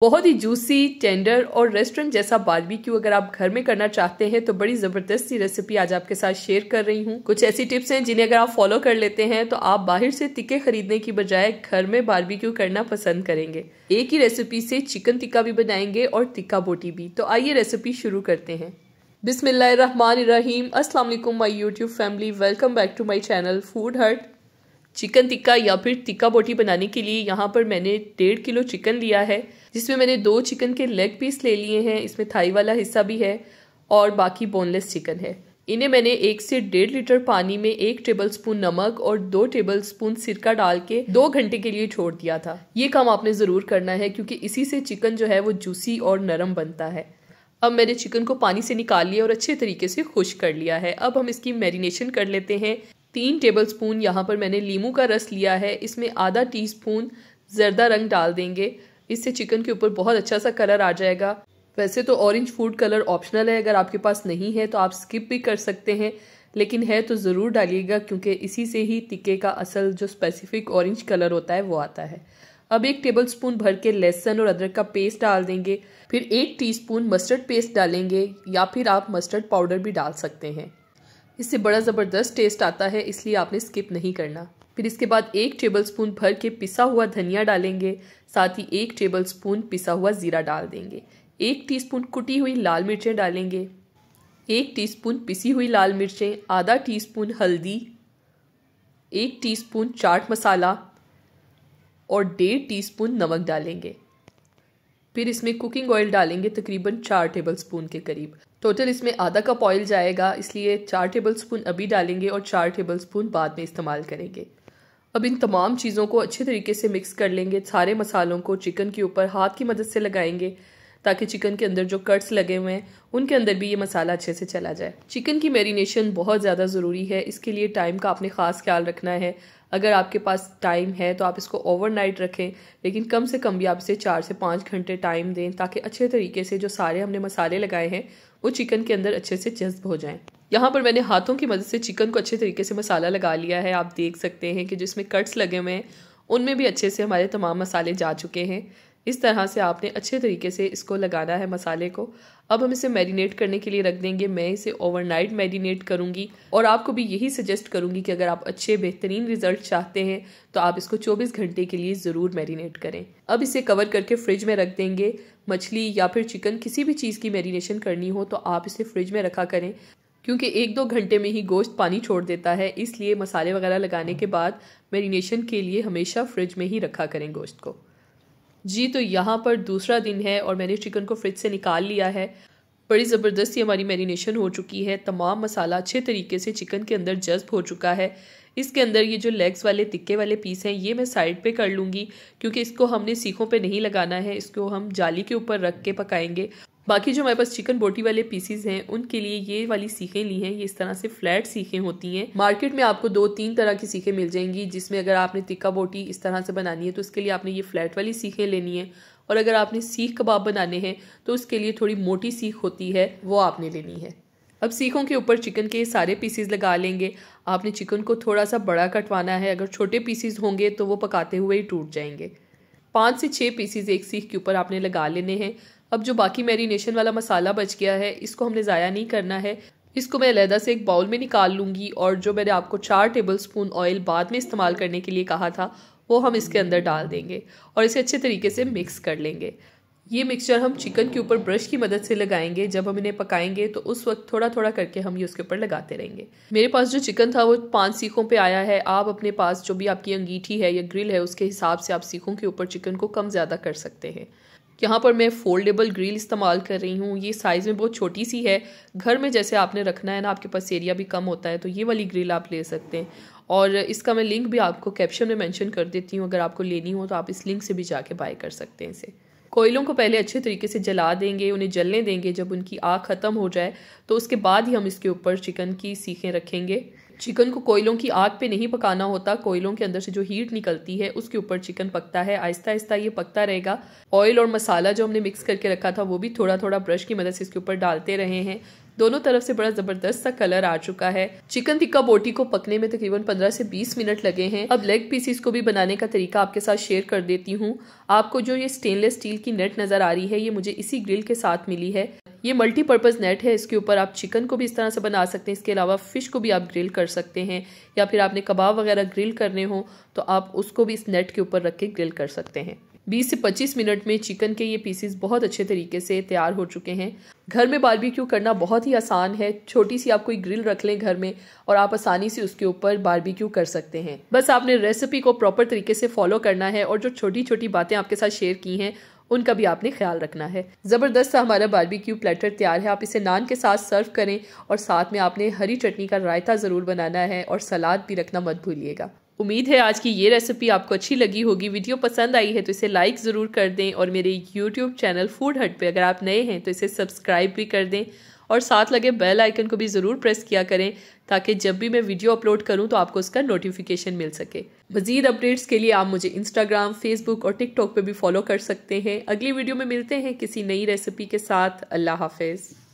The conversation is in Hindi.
बहुत ही जूसी, टेंडर और रेस्टोरेंट जैसा बारबेक्यू अगर आप घर में करना चाहते हैं तो बड़ी ज़बरदस्त सी रेसिपी आज आपके साथ शेयर कर रही हूँ। कुछ ऐसी टिप्स हैं जिन्हें अगर आप फॉलो कर लेते हैं तो आप बाहर से टिक्के खरीदने की बजाय घर में बारबेक्यू करना पसंद करेंगे। एक ही रेसिपी से चिकन टिक्का भी बनाएंगे और टिक्का बोटी भी। तो आइए रेसिपी शुरू करते हैं। बिस्मिल्लाहिर्रहमानिर्रहीम। अस्सलाम वालेकुम my YouTube family, welcome back to my channel food hut. Chicken tikka या फिर टिक्का बोटी बनाने के लिए यहाँ पर मैंने 1.5 किलो चिकन लिया है, जिसमें मैंने 2 चिकन के लेग पीस ले लिए हैं। इसमें थाई वाला हिस्सा भी है और बाकी बोनलेस चिकन है। इन्हें मैंने 1 से 1.5 लीटर पानी में 1 टेबलस्पून नमक और 2 टेबलस्पून सिरका डाल के 2 घंटे के लिए छोड़ दिया था। ये काम आपने ज़रूर करना है क्योंकि इसी से चिकन जो है वो जूसी और नरम बनता है। अब मैंने चिकन को पानी से निकाल लिया और अच्छे तरीके से खुश्क कर लिया है। अब हम इसकी मैरिनेशन कर लेते हैं। 3 टेबलस्पून यहाँ पर मैंने नींबू का रस लिया है। इसमें आधा टीस्पून जर्दा रंग डाल देंगे। इससे चिकन के ऊपर बहुत अच्छा सा कलर आ जाएगा। वैसे तो ऑरेंज फूड कलर ऑप्शनल है, अगर आपके पास नहीं है तो आप स्किप भी कर सकते हैं, लेकिन है तो ज़रूर डालिएगा क्योंकि इसी से ही टिक्के का असल जो स्पेसिफिक ऑरेंज कलर होता है वो आता है। अब 1 टेबलस्पून भर के लहसुन और अदरक का पेस्ट डाल देंगे। फिर 1 टीस्पून मस्टर्ड पेस्ट डालेंगे या फिर आप मस्टर्ड पाउडर भी डाल सकते हैं। इससे बड़ा ज़बरदस्त टेस्ट आता है, इसलिए आपने स्किप नहीं करना। फिर इसके बाद 1 टेबलस्पून भर के पिसा हुआ धनिया डालेंगे, साथ ही 1 टेबलस्पून पिसा हुआ ज़ीरा डाल देंगे। 1 टीस्पून कुटी हुई लाल मिर्चें डालेंगे, 1 टीस्पून पिसी हुई लाल मिर्चें, आधा टीस्पून हल्दी, 1 टीस्पून चाट मसाला और 1.5 टीस्पून नमक डालेंगे। फिर इसमें कुकिंग ऑयल डालेंगे तकरीबन 4 टेबलस्पून के करीब। टोटल इसमें आधा कप ऑयल जाएगा, इसलिए 4 टेबलस्पून अभी डालेंगे और 4 टेबलस्पून बाद में इस्तेमाल करेंगे। अब इन तमाम चीज़ों को अच्छे तरीके से मिक्स कर लेंगे। सारे मसालों को चिकन के ऊपर हाथ की मदद से लगाएंगे ताकि चिकन के अंदर जो कट्स लगे हुए हैं उनके अंदर भी ये मसाला अच्छे से चला जाए। चिकन की मैरिनेशन बहुत ज़्यादा ज़रूरी है, इसके लिए टाइम का आपने ख़ास ख्याल रखना है। अगर आपके पास टाइम है तो आप इसको ओवरनाइट रखें, लेकिन कम से कम भी आप इसे 4 से 5 घंटे टाइम दें ताकि अच्छे तरीके से जो सारे हमने मसाले लगाए हैं वो चिकन के अंदर अच्छे से जज्ब हो जाएं। यहाँ पर मैंने हाथों की मदद से चिकन को अच्छे तरीके से मसाला लगा लिया है। आप देख सकते हैं कि जिसमें कट्स लगे हुए हैं उनमें भी अच्छे से हमारे तमाम मसाले जा चुके हैं। इस तरह से आपने अच्छे तरीके से इसको लगाना है मसाले को। अब हम इसे मैरिनेट करने के लिए रख देंगे। मैं इसे ओवरनाइट मैरिनेट करूंगी और आपको भी यही सजेस्ट करूंगी कि अगर आप अच्छे बेहतरीन रिजल्ट चाहते हैं तो आप इसको 24 घंटे के लिए ज़रूर मैरिनेट करें। अब इसे कवर करके फ्रिज में रख देंगे। मछली या फिर चिकन किसी भी चीज़ की मैरिनेशन करनी हो तो आप इसे फ्रिज में रखा करें, क्योंकि 1-2 घंटे में ही गोश्त पानी छोड़ देता है। इसलिए मसाले वगैरह लगाने के बाद मैरिनेशन के लिए हमेशा फ्रिज में ही रखा करें गोश्त को। जी, तो यहाँ पर दूसरा दिन है और मैंने चिकन को फ्रिज से निकाल लिया है। बड़ी ज़बरदस्ती हमारी मैरिनेशन हो चुकी है। तमाम मसाला अच्छे तरीके से चिकन के अंदर जज्ब हो चुका है। इसके अंदर ये जो लेग्स वाले टिक्के वाले पीस हैं ये मैं साइड पे कर लूँगी, क्योंकि इसको हमने सीखों पे नहीं लगाना है, इसको हम जाली के ऊपर रख के पकाएंगे। बाकी जो हमारे पास चिकन बोटी वाले पीसीज हैं उनके लिए ये वाली सीखें ली हैं। ये इस तरह से फ्लैट सीखें होती हैं। मार्केट में आपको 2-3 तरह की सीखें मिल जाएंगी, जिसमें अगर आपने टिक्का बोटी इस तरह से बनानी है तो उसके लिए आपने ये फ्लैट वाली सीखें लेनी है, और अगर आपने सीख कबाब बनाने हैं तो उसके लिए थोड़ी मोटी सीख होती है, वो आपने लेनी है। अब सीखों के ऊपर चिकन के सारे पीसीज लगा लेंगे। आपने चिकन को थोड़ा सा बड़ा कटवाना है, अगर छोटे पीसीज होंगे तो वो पकाते हुए ही टूट जाएंगे। 5 से 6 पीसीज एक सीख के ऊपर आपने लगा लेने हैं। अब जो बाकी मैरिनेशन वाला मसाला बच गया है इसको हमने ज़ाया नहीं करना है। इसको मैं अलहदा से एक बाउल में निकाल लूँगी और जो मैंने आपको 4 टेबलस्पून ऑयल बाद में इस्तेमाल करने के लिए कहा था वो हम इसके अंदर डाल देंगे और इसे अच्छे तरीके से मिक्स कर लेंगे। ये मिक्सचर हम चिकन के ऊपर ब्रश की मदद से लगाएंगे। जब हम इन्हें पकाएंगे तो उस वक्त थोड़ा थोड़ा करके हम ये उसके ऊपर लगाते रहेंगे। मेरे पास जो चिकन था वो 5 सीखों पे आया है। आप अपने पास जो भी आपकी अंगीठी है या ग्रिल है उसके हिसाब से आप सीखों के ऊपर चिकन को कम ज़्यादा कर सकते हैं। यहाँ पर मैं फोल्डेबल ग्रिल इस्तेमाल कर रही हूँ। ये साइज़ में बहुत छोटी सी है। घर में जैसे आपने रखना है ना, आपके पास एरिया भी कम होता है, तो ये वाली ग्रिल आप ले सकते हैं। और इसका मैं लिंक भी आपको कैप्शन में मेंशन कर देती हूँ। अगर आपको लेनी हो तो आप इस लिंक से भी जाके बाय कर सकते हैं इसे। कोयलों को पहले अच्छे तरीके से जला देंगे, उन्हें जलने देंगे। जब उनकी आग ख़त्म हो जाए तो उसके बाद ही हम इसके ऊपर चिकन की सीखें रखेंगे। चिकन को कोयलों की आग पे नहीं पकाना होता, कोयलों के अंदर से जो हीट निकलती है उसके ऊपर चिकन पकता है। आहिस्ता आहिस्ता ये पकता रहेगा। ऑयल और मसाला जो हमने मिक्स करके रखा था वो भी थोड़ा थोड़ा ब्रश की मदद से इसके ऊपर डालते रहे हैं। दोनों तरफ से बड़ा जबरदस्त सा कलर आ चुका है। चिकन टिक्का बोटी को पकने में तकरीबन 15 से 20 मिनट लगे हैं। अब लेग पीसीस को भी बनाने का तरीका आपके साथ शेयर कर देती हूँ। आपको जो ये स्टेनलेस स्टील की नेट नजर आ रही है, ये मुझे इसी ग्रिल के साथ मिली है। ये मल्टीपर्पज़ नेट है। इसके ऊपर आप चिकन को भी इस तरह से बना सकते हैं, इसके अलावा फिश को भी आप ग्रिल कर सकते हैं, या फिर आपने कबाब वगैरह ग्रिल करने हो तो आप उसको भी इस नेट के ऊपर रख के ग्रिल कर सकते हैं। 20 से 25 मिनट में चिकन के ये पीसेस बहुत अच्छे तरीके से तैयार हो चुके हैं। घर में बारबेक्यू करना बहुत ही आसान है। छोटी सी आप कोई ग्रिल रख लें घर में और आप आसानी से उसके ऊपर बारबेक्यू कर सकते हैं। बस आपने रेसिपी को प्रॉपर तरीके से फॉलो करना है और जो छोटी छोटी बातें आपके साथ शेयर की हैं उनका भी आपने ख्याल रखना है। जबरदस्त सा हमारा बारबेक्यू प्लेटर तैयार है। आप इसे नान के साथ सर्व करें और साथ में आपने हरी चटनी का रायता जरूर बनाना है और सलाद भी रखना मत भूलिएगा। उम्मीद है आज की ये रेसिपी आपको अच्छी लगी होगी। वीडियो पसंद आई है तो इसे लाइक ज़रूर कर दें और मेरे यूट्यूब चैनल फूड हट पे अगर आप नए हैं तो इसे सब्सक्राइब भी कर दें और साथ लगे बेल आइकन को भी ज़रूर प्रेस किया करें ताकि जब भी मैं वीडियो अपलोड करूं तो आपको उसका नोटिफिकेशन मिल सके। मज़ीद अपडेट्स के लिए आप मुझे इंस्टाग्राम, फेसबुक और टिकटॉक पे भी फॉलो कर सकते हैं। अगली वीडियो में मिलते हैं किसी नई रेसिपी के साथ। अल्लाह हाफिज़।